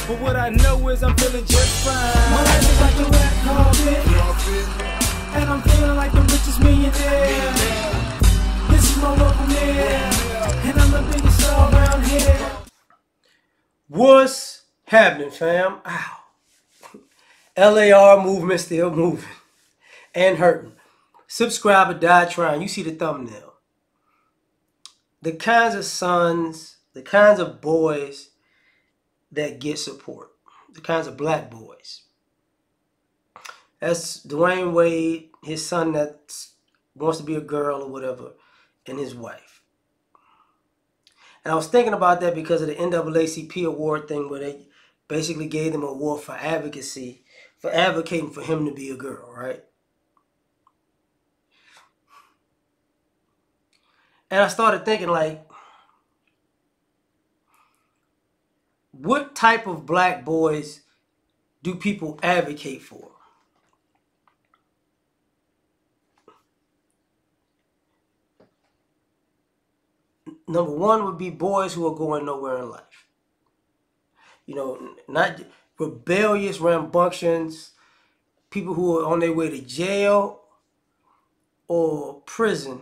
But what I know is I'm feeling just fine. My life is like a red carpet, and I'm feeling like the richest millionaire. This is my local mayor, and I'm the biggest star around here. What's happening, fam? Ow. L.A.R. movement still moving and hurting. Subscribe or die trying. You see the thumbnail. The kinds of sons, the kinds of boys that get support. The kinds of black boys. That's Dwayne Wade, his son that wants to be a girl or whatever, and his wife. And I was thinking about that because of the NAACP award thing where they basically gave them an award for advocacy, for advocating for him to be a girl, right? And I started thinking, like, what type of black boys do people advocate for? Number one would be boys who are going nowhere in life. You know, not rebellious, rambunctious, people who are on their way to jail or prison.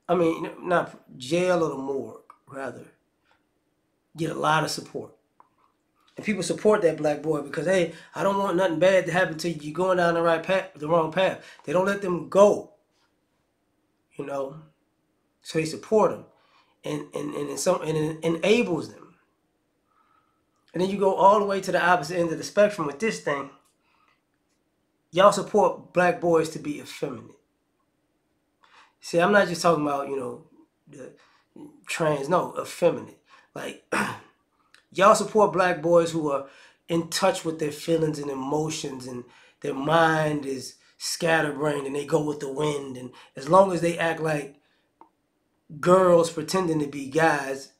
I mean, not jail or the morgue, rather. Get a lot of support. And people support that black boy because, hey, I don't want nothing bad to happen to you. You're going down the right path, the wrong path. They don't let them go. You know? So they support them. And it enables them. And then you go all the way to the opposite end of the spectrum with this thing. Y'all support black boys to be effeminate. See, I'm not just talking about, you know, the trans, no, effeminate. Like, y'all support black boys who are in touch with their feelings and emotions, and their mind is scatterbrained and they go with the wind. And as long as they act like girls pretending to be guys,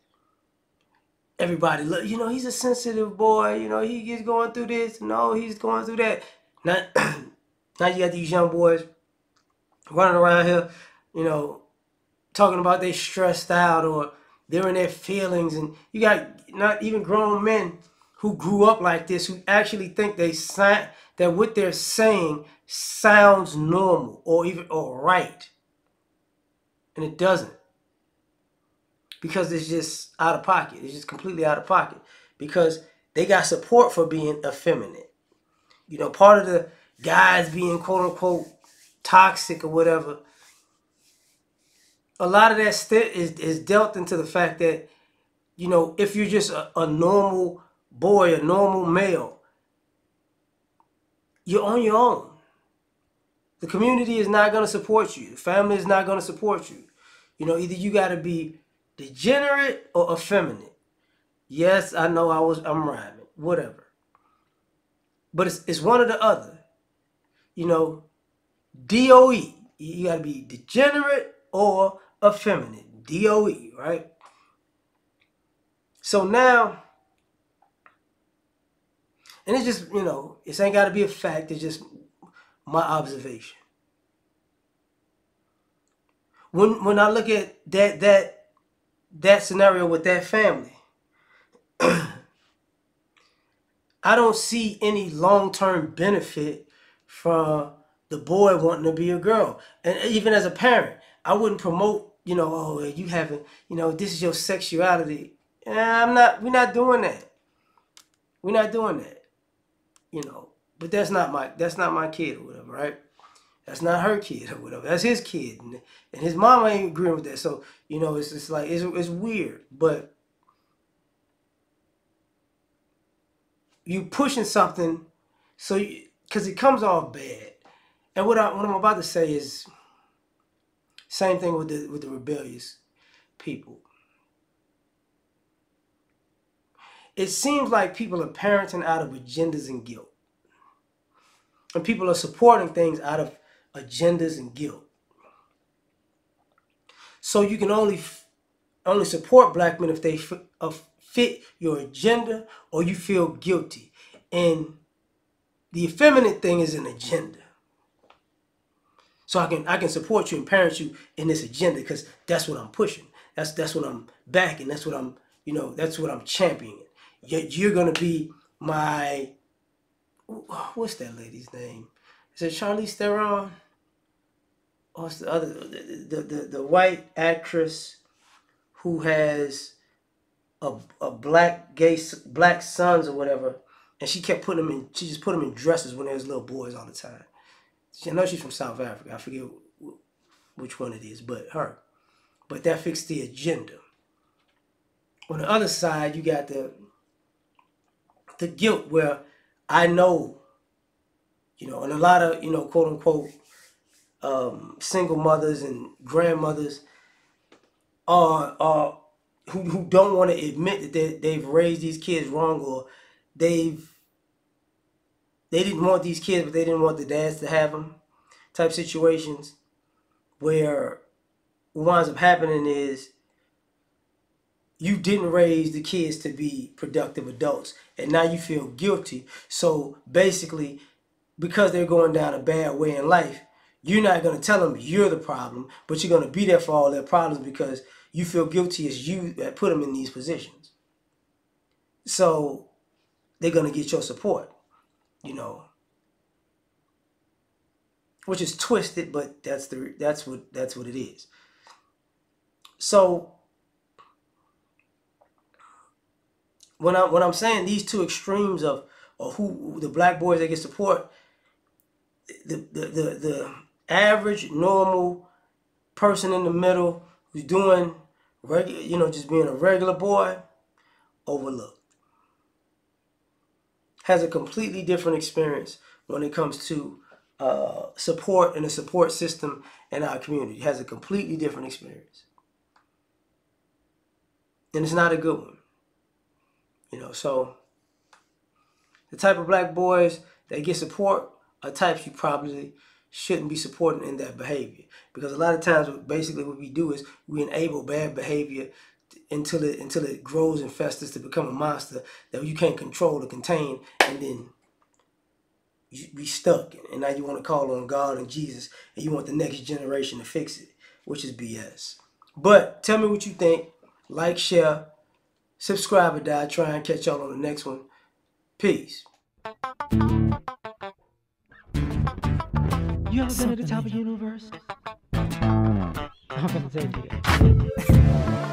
everybody, look, you know, he's a sensitive boy. You know, he's going through this. No, he's going through that. Now you got these young boys running around here, you know, talking about they stressed out or they're in their feelings. And you got not even grown men who grew up like this who actually think that what they're saying sounds normal or right. And it doesn't. Because it's just out of pocket. It's just completely out of pocket. Because they got support for being effeminate. You know, part of the guys being quote unquote toxic or whatever, a lot of that is dealt into the fact that, you know, if you're just a normal boy, a normal male, you're on your own. The community is not going to support you. The family is not going to support you. You know, either you got to be degenerate or effeminate. Yes, I know I'm rhyming, whatever. But it's one or the other. You know, DOE. You got to be degenerate or effeminate. DOE, right? So now, and it's just, you know, it ain't got to be a fact. It's just my observation. When I look at that scenario with that family, I don't see any long-term benefit from the boy wanting to be a girl. And even as a parent, I wouldn't promote, you know, oh, you haven't, you know, this is your sexuality. We're not doing that. We're not doing that. You know, but that's not my kid or whatever, right? That's not her kid or whatever. That's his kid. And his mama ain't agreeing with that. So, you know, it's just like, it's weird. But you pushing something so because it comes off bad. And what I'm about to say is same thing with the rebellious people. It seems like people are parenting out of agendas and guilt. And people are supporting things out of agendas and guilt. So you can only support black men if they fit your agenda or you feel guilty. And the effeminate thing is an agenda. So I can support you and parent you in this agenda because that's what I'm pushing. That's what I'm backing. That's what I'm championing. you're gonna be my, what's that lady's name? Is it Charlize Theron? What's the other, the white actress who has a black sons or whatever, and she kept putting them in. She just put them in dresses when they was little boys all the time. I know she's from South Africa. I forget which one it is, but her. But that fixed the agenda. On the other side, you got the guilt where I know, and a lot of, quote unquote, single mothers and grandmothers are who don't want to admit that they've raised these kids wrong, or they didn't want these kids, but they didn't want the dads to have them, type situations, where what winds up happening is you didn't raise the kids to be productive adults, and now you feel guilty. So basically, because they're going down a bad way in life, you're not going to tell them you're the problem, but you're going to be there for all their problems because you feel guilty as you that put them in these positions. So they're going to get your support, which is twisted, but that's what it is. So when I'm saying these two extremes of who the black boys that get support, the average normal person in the middle who's doing regular, just being a regular boy, overlooked, has a completely different experience when it comes to support and the support system in our community. It has a completely different experience, and it's not a good one. So the type of black boys that get support are types you probably shouldn't be supporting in that behavior, because a lot of times basically what we do is we enable bad behavior until it grows and festers to become a monster that you can't control or contain, and then you be stuck, and now you want to call on God and Jesus, and you want the next generation to fix it, which is BS. But tell me what you think. Like, share, subscribe, or die. Try and catch y'all on the next one. Peace. You ever been at the top of the universe? I'm gonna tell you that.